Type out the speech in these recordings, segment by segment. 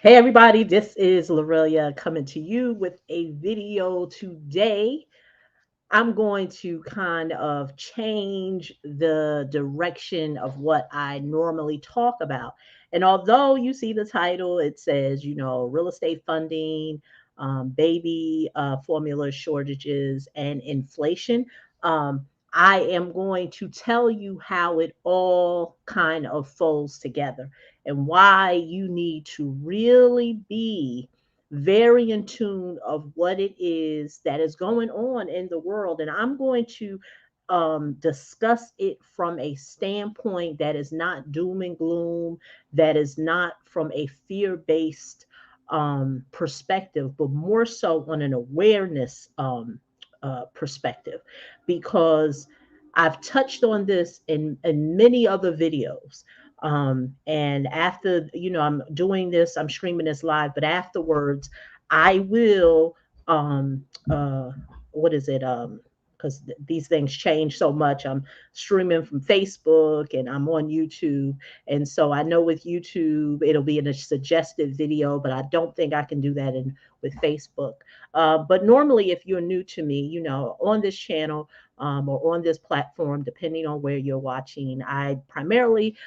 Hey everybody, this is Lorelia coming to you with a video today. I'm going to kind of change the direction of what I normally talk about. And although you see the title, it says, real estate funding, baby formula shortages, and inflation. I am going to tell you how it all kind of folds together and why you need to really be very in tune of what it is that is going on in the world. And I'm going to discuss it from a standpoint that is not doom and gloom, that is not from a fear based perspective, but more so on an awareness perspective, because I've touched on this in many other videos. And after, I'm doing this, I'm streaming this live, but afterwards, I will, um, uh, what is it? Because these things change so much. I'm streaming from Facebook and I'm on YouTube. And so I know with YouTube, it'll be in a suggested video, but I don't think I can do that with Facebook. But normally, if you're new to me, on this channel, or on this platform, depending on where you're watching, I primarily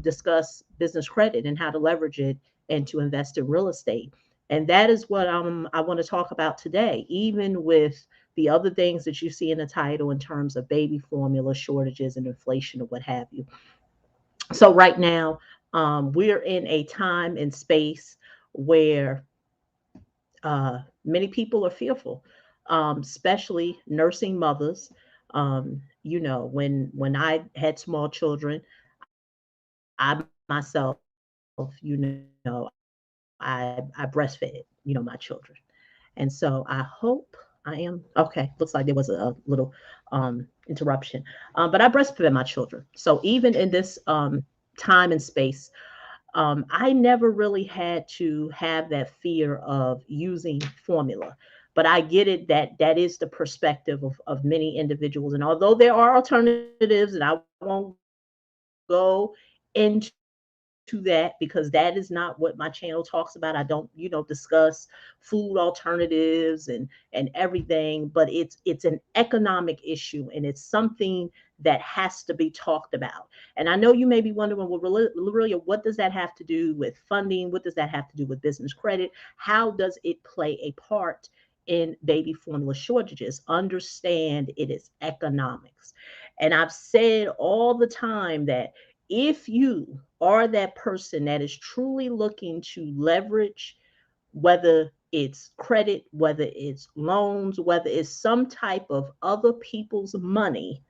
discuss business credit and how to leverage it and to invest in real estate. And that is what I want to talk about today, even with the other things that you see in the title in terms of baby formula shortages and inflation or what have you. So, right now, we're in a time and space where many people are fearful, especially nursing mothers. When I had small children, I myself, I breastfed, my children. And so I hope I am okay. Looks like there was a little interruption. But I breastfed my children. So even in this time and space, I never really had to have that fear of using formula. But I get it that that is the perspective of many individuals. And although there are alternatives, and I won't go into that because that is not what my channel talks about. I don't, discuss food alternatives and everything, but it's an economic issue and it's something that has to be talked about. And I know you may be wondering, well, Lorelia, what does that have to do with funding? What does that have to do with business credit? How does it play a part in baby formula shortages? Understand it is economics. And I've said all the time that if you are that person that is truly looking to leverage, whether it's credit, whether it's loans, whether it's some type of other people's money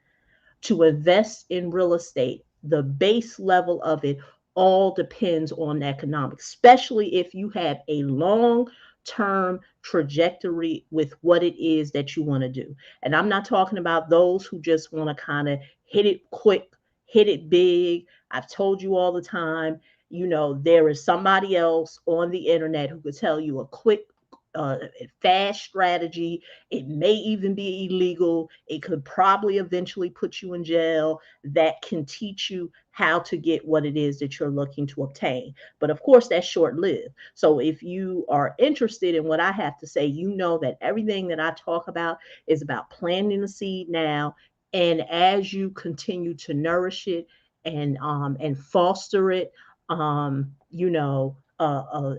to invest in real estate, the base level of it all depends on economics, especially if you have a long term trajectory with what it is that you want to do. And I'm not talking about those who just want to kind of hit it quick, hit it big. I've told you all the time, there is somebody else on the internet who could tell you a quick, uh, fast strategy. It may even be illegal. It could probably eventually put you in jail, that can teach you how to get what it is that you're looking to obtain. But of course, that's short lived. So if you are interested in what I have to say, you know that everything that I talk about is about planting the seed now. And as you continue to nourish it and foster it, a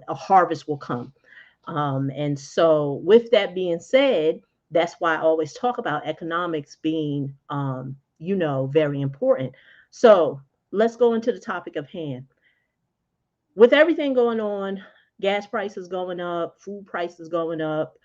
harvest will come. And so, with that being said, that's why I always talk about economics being, very important. So, let's go into the topic of hand. With everything going on, gas prices going up, food prices going up.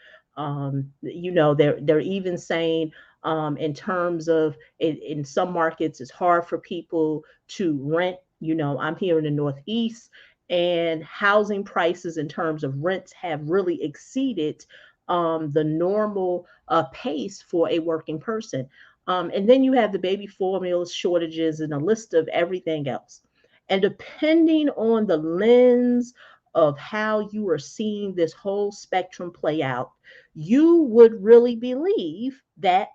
They're even saying, in terms of in some markets, it's hard for people to rent. I'm here in the Northeast, and housing prices in terms of rents have really exceeded the normal pace for a working person. And then you have the baby formula shortages and a list of everything else. And depending on the lens of how you are seeing this whole spectrum play out, you would really believe that,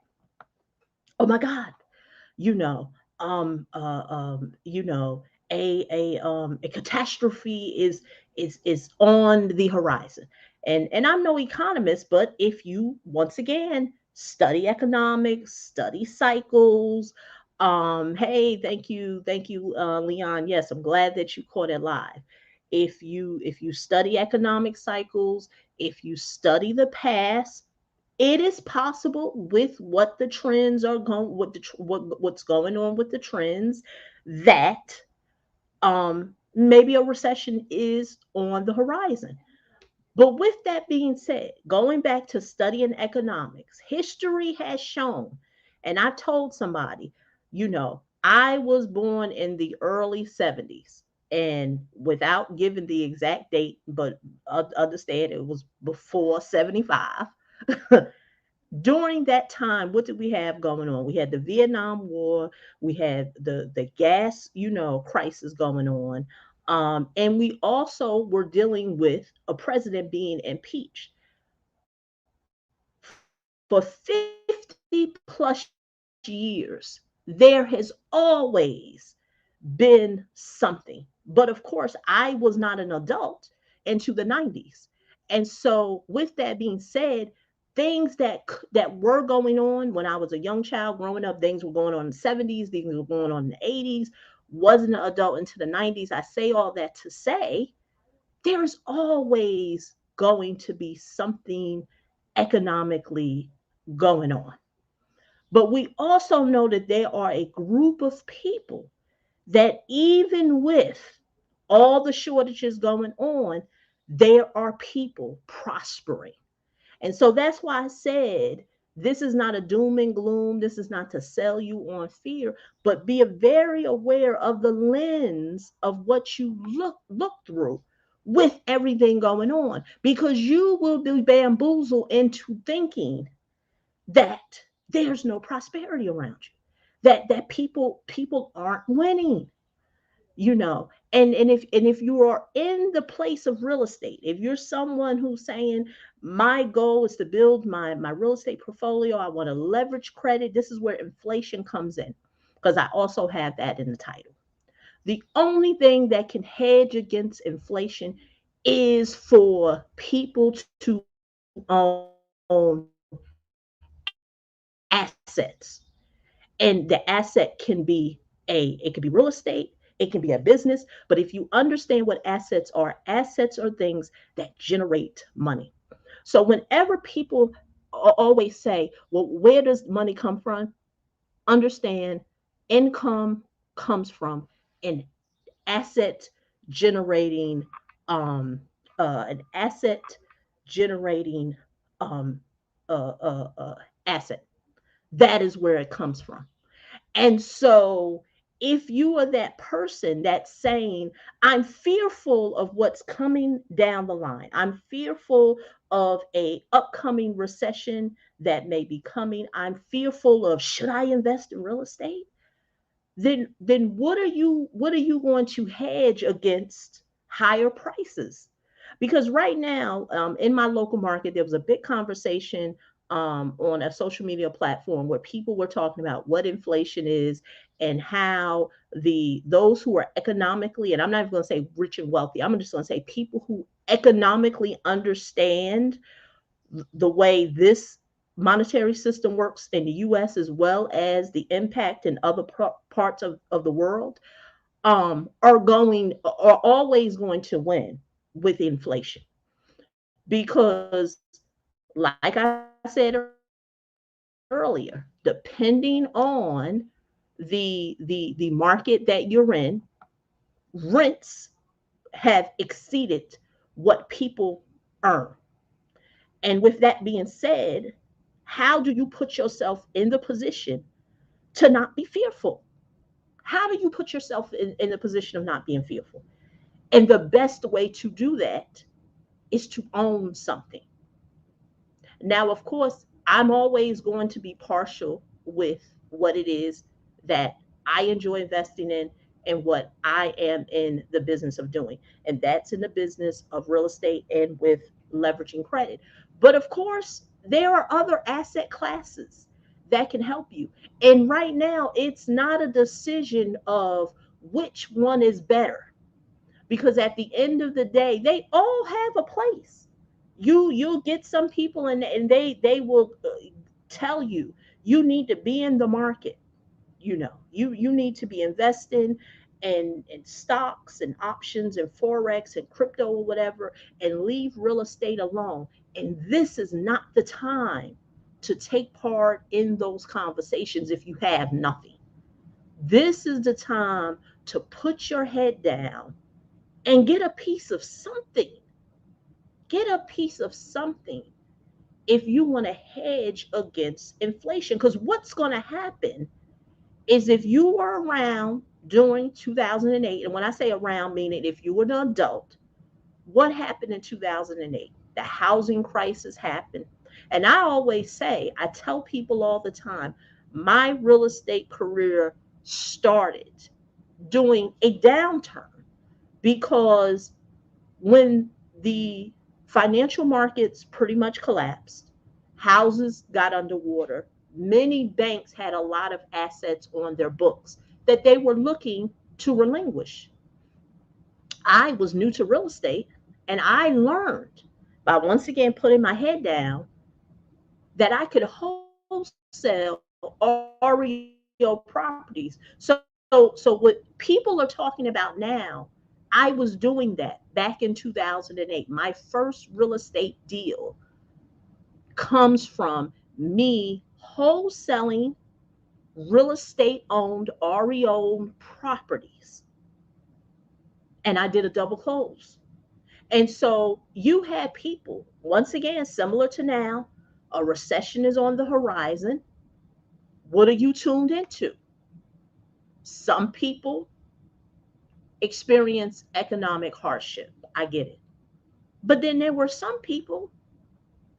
oh my God, you know, um, uh, um, you know, a catastrophe is on the horizon. And I'm no economist, but if you once again study economics, study cycles, hey, thank you, Leon. Yes, I'm glad that you caught it live. If you study economic cycles, if you study the past, it is possible with what the trends are going, what's going on with the trends, that maybe a recession is on the horizon. But with that being said, going back to studying economics, history has shown, and I told somebody, I was born in the early 70s, and without giving the exact date, but understand it was before 75. During that time, what did we have going on? We had the Vietnam War, we had the gas, crisis going on, and we also were dealing with a president being impeached for 50 plus years. There has always been something. But of course, I was not an adult into the 90s. And so, with that being said, things that were going on when I was a young child growing up, things were going on in the 70s, things were going on in the 80s, wasn't an adult into the 90s. I say all that to say there's always going to be something economically going on. But we also know that there are a group of people that even with all the shortages going on, there are people prospering. And so that's why I said this is not a doom and gloom. This is not to sell you on fear, but be very aware of the lens of what you look through with everything going on, because you will be bamboozled into thinking that there's no prosperity around you, that people aren't winning, and if you are in the place of real estate, if you're someone who's saying my goal is to build my real estate portfolio, I want to leverage credit, this is where inflation comes in, because I also have that in the title. The only thing that can hedge against inflation is for people to own assets. And the asset can be it can be real estate, it can be a business. But if you understand what assets are things that generate money. So whenever people always say, well, where does money come from? Understand, income comes from an asset generating an asset generating um asset. That is where it comes from. And so, if you are that person that's saying, I'm fearful of what's coming down the line, I'm fearful of a upcoming recession that may be coming, I'm fearful of, should I invest in real estate? Then what are you going to hedge against higher prices? Because right now, in my local market, there was a big conversation on a social media platform where people were talking about what inflation is, and how those who are economically, and I'm not even going to say rich and wealthy, I'm just going to say people who economically understand the way this monetary system works in the US, as well as the impact in other parts of the world, are always going to win with inflation. Because, like I said earlier, depending on the market that you're in, rents have exceeded what people earn. And with that being said, how do you put yourself in the position to not be fearful? How do you put yourself in the position of not being fearful? And the best way to do that is to own something. Now, of course, I'm always going to be partial with what it is that I enjoy investing in and what I am in the business of doing. And that's in the business of real estate and with leveraging credit. But of course, there are other asset classes that can help you. And right now, it's not a decision of which one is better. because at the end of the day, they all have a place. You'll get some people, and they will tell you you need to be in the market. You need to be investing in stocks and options and forex and crypto or whatever, and leave real estate alone. And this is not the time to take part in those conversations if you have nothing. This is the time to put your head down and get a piece of something. Get a piece of something if you want to hedge against inflation. Because what's going to happen is, if you were around during 2008, and when I say around, meaning if you were an adult, what happened in 2008? The housing crisis happened. And I always say, I tell people all the time, my real estate career started during a downturn, because when the financial markets pretty much collapsed, houses got underwater, many banks had a lot of assets on their books that they were looking to relinquish. I was new to real estate, and I learned by once again putting my head down that I could wholesale REO properties. So what people are talking about now, I was doing that back in 2008. My first real estate deal comes from me wholesaling real estate owned REO properties. And I did a double close. And so you had people, once again, similar to now, a recession is on the horizon. What are you tuned into? Some people experience economic hardship. I get it. But then there were some people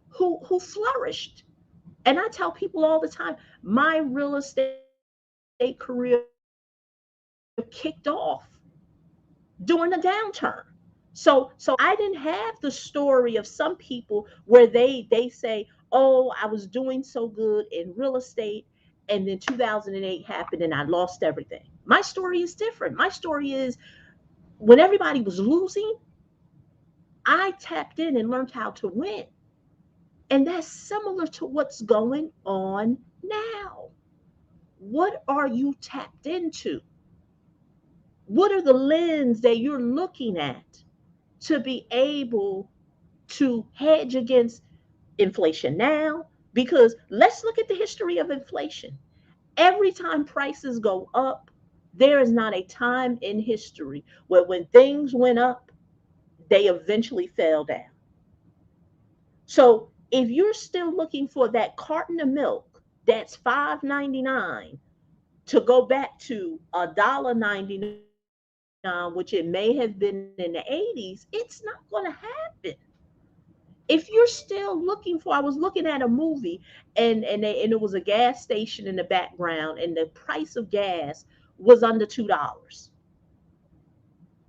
who flourished. And I tell people all the time, my real estate career kicked off during the downturn. So I didn't have the story of some people where they say, "Oh, I was doing so good in real estate, and then 2008 happened and I lost everything." My story is different. My story is, when everybody was losing, I tapped in and learned how to win. And that's similar to what's going on now. What are you tapped into? What are the lens that you're looking at to be able to hedge against inflation now? Because let's look at the history of inflation. Every time prices go up, there is not a time in history where, when things went up, they eventually fell down. So if you're still looking for that carton of milk that's $5.99 to go back to $1.99, which it may have been in the 80s, it's not going to happen. If you're still looking for, I was looking at a movie, and it was a gas station in the background, and the price of gas was under $2.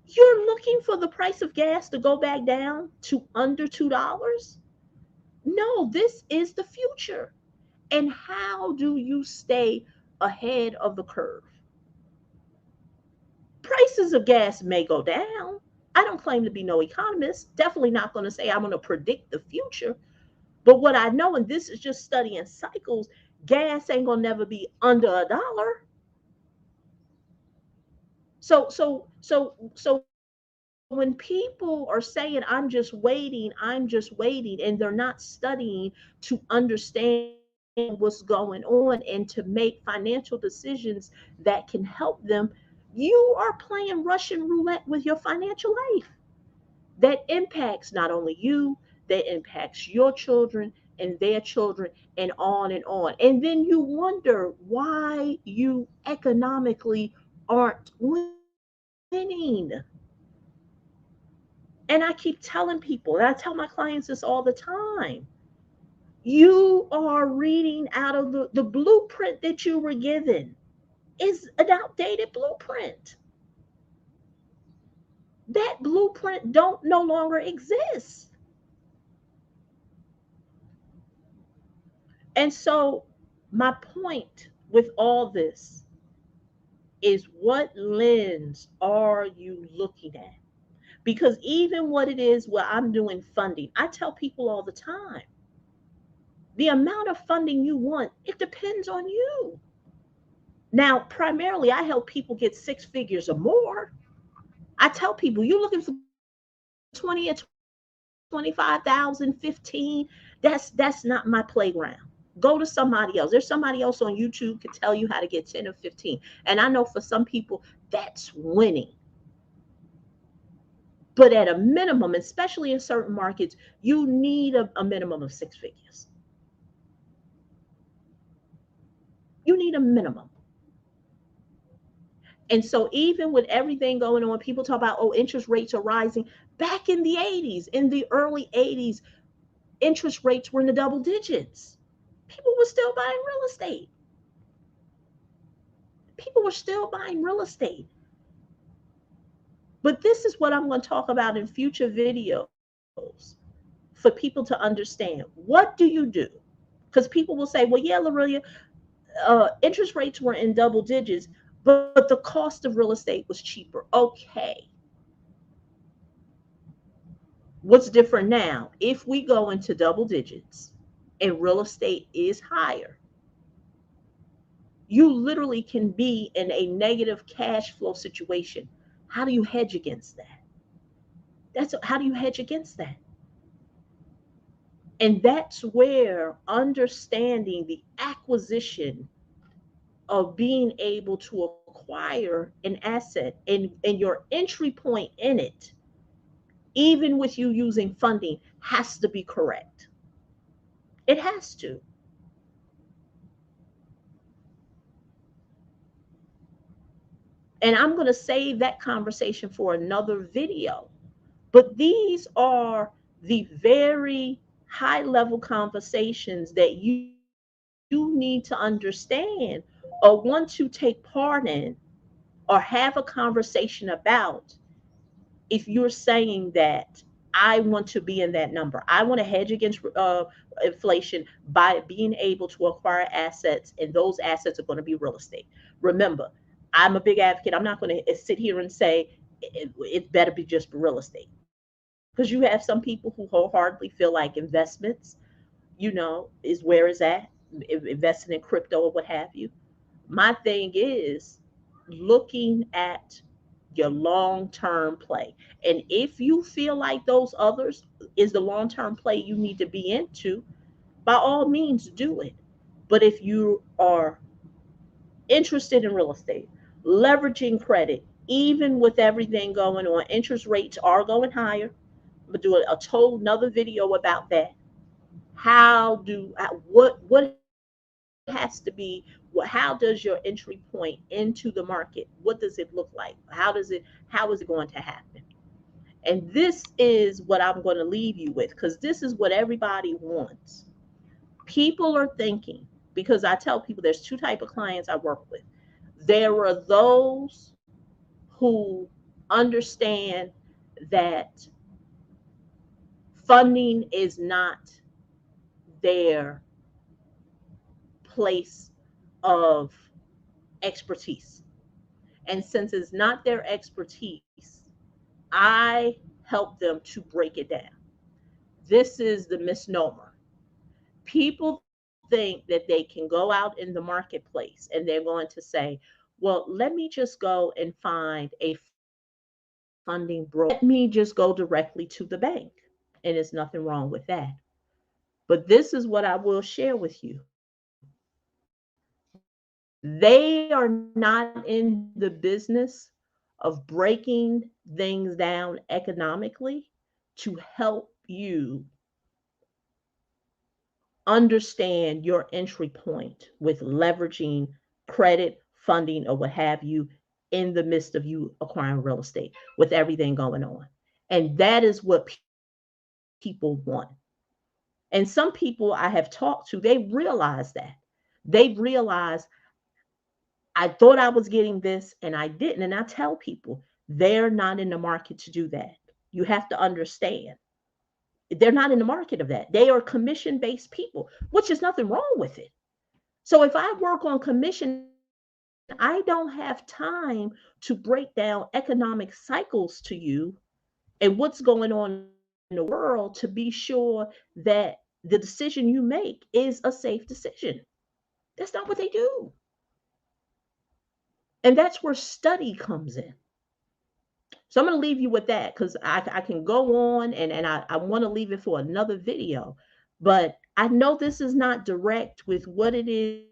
You're looking for the price of gas to go back down to under $2? No, this is the future. And how do you stay ahead of the curve? Prices of gas may go down. I don't claim to be no economist. Definitely not going to say I'm going to predict the future. But what I know, and this is just studying cycles, gas ain't going to never be under $1. So when people are saying I'm just waiting, and they're not studying to understand what's going on and to make financial decisions that can help them, you are playing Russian roulette with your financial life. That impacts not only you, that impacts your children and their children, and on and on. And then you wonder why you economically aren't winning. And I keep telling people, and I tell my clients this all the time, you are reading out of the blueprint that you were given is an outdated blueprint. That blueprint don't no longer exist. And so my point with all this is, what lens are you looking at? Because even what it is where I'm doing funding, I tell people all the time, the amount of funding you want, it depends on you. Now, primarily, I help people get six figures or more. I tell people, you're looking for 20 or 25,000, 15. That's not my playground. Go to somebody else. There's somebody else on YouTube can tell you how to get 10 or 15. And I know for some people that's winning. But at a minimum, especially in certain markets, you need a minimum of six figures. You need a minimum. And so even with everything going on, people talk about, oh, interest rates are rising. Back in the 80s, in the early 80s, interest rates were in the double digits. People were still buying real estate. People were still buying real estate. But this is what I'm going to talk about in future videos for people to understand. What do you do? Because people will say, well, yeah, Lorelia, interest rates were in double digits, but the cost of real estate was cheaper. Okay. What's different now? If we go into double digits and real estate is higher, you literally can be in a negative cash flow situation. How do you hedge against that? That's how do you hedge against that? And that's where understanding the acquisition of being able to acquire an asset and your entry point in it, even with you using funding, has to be correct. It has to. And I'm going to save that conversation for another video. But these are the very high level conversations that you need to understand or want to take part in or have a conversation about if you're saying that I want to be in that number. I want to hedge against inflation by being able to acquire assets, and those assets are going to be real estate. Remember, I'm a big advocate. I'm not going to sit here and say it better be just real estate, because you have some people who wholeheartedly feel like investments, is where is that investing in crypto or what have you. My thing is looking at your long-term play. And if you feel like those others is the long-term play you need to be into, by all means do it. But if you are interested in real estate, leveraging credit, even with everything going on, interest rates are going higher. I'm gonna do a total another video about that. What has to be how does your entry point into the market, what does it look like, how is it going to happen? And this is what I'm going to leave you with, because this is what everybody wants. People are thinking, because I tell people there's two type of clients I work with. There are those who understand that funding is not their place of expertise. And since it's not their expertise, I help them to break it down. This is the misnomer. People think that they can go out in the marketplace and they're going to say, well, let me just go and find a funding broker. Let me just go directly to the bank. And there's nothing wrong with that. But this is what I will share with you. They are not in the business of breaking things down economically to help you understand your entry point with leveraging credit, funding, or what have you in the midst of you acquiring real estate with everything going on. And that is what people want. And some people I have talked to, they realize that. They realize I thought I was getting this and I didn't. And I tell people they're not in the market to do that. You have to understand. They're not in the market of that. They are commission based people, which is nothing wrong with it. So if I work on commission, I don't have time to break down economic cycles to you and what's going on in the world to be sure that the decision you make is a safe decision. That's not what they do. And that's where study comes in. So I'm going to leave you with that because I can go on and I want to leave it for another video. But I know this is not direct with what it is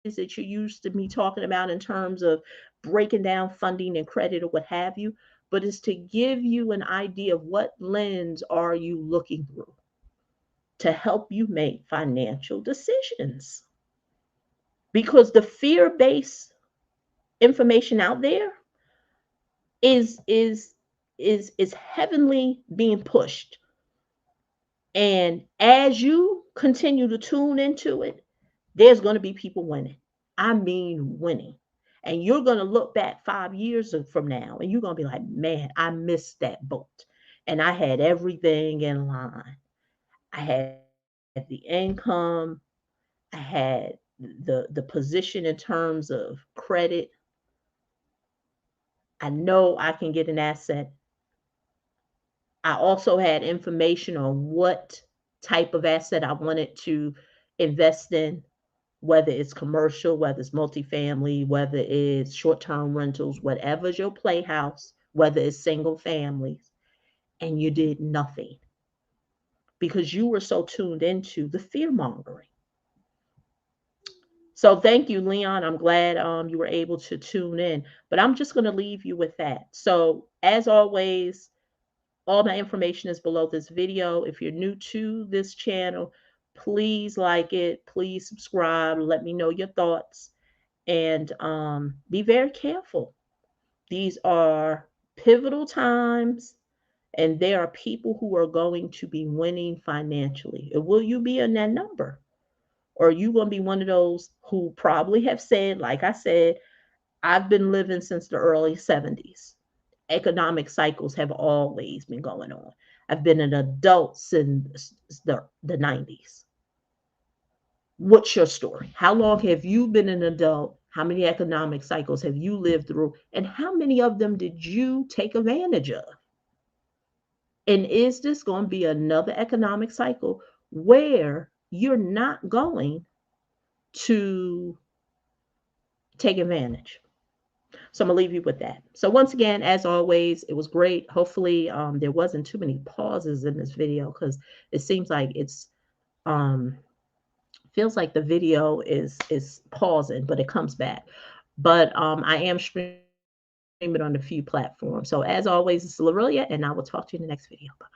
that you're used to me talking about in terms of breaking down funding and credit or what have you, but it's to give you an idea of what lens are you looking through to help you make financial decisions. Because the fear-based information out there is is is heavenly being pushed. And as you continue to tune into it, there's going to be people winning. I mean winning. And you're going to look back 5 years from now and you're going to be like, man, I missed that boat. And I had everything in line. I had the income, I had the position in terms of credit. I know I can get an asset. I also had information on what type of asset I wanted to invest in, whether it's commercial, whether it's multifamily, whether it's short-term rentals, whatever's your playhouse, whether it's single families, and you did nothing because you were so tuned into the fear mongering. So thank you, Leon. I'm glad you were able to tune in. But I'm just going to leave you with that. So as always, all my information is below this video. If you're new to this channel, please like it. Please subscribe. Let me know your thoughts. And be very careful. These are pivotal times, and there are people who are going to be winning financially. And will you be in that number? Or are you going to be one of those who probably have said, like I said, I've been living since the early 70s. Economic cycles have always been going on. I've been an adult since the 90s. What's your story? How long have you been an adult? How many economic cycles have you lived through? And how many of them did you take advantage of? And is this going to be another economic cycle where you're not going to take advantage? So I'm gonna leave you with that. So once again, as always, it was great. Hopefully, there wasn't too many pauses in this video because it seems like it's um, feels like the video is pausing, but it comes back. But I am streaming it on a few platforms. So as always, it's Lorelia, and I will talk to you in the next video. Bye.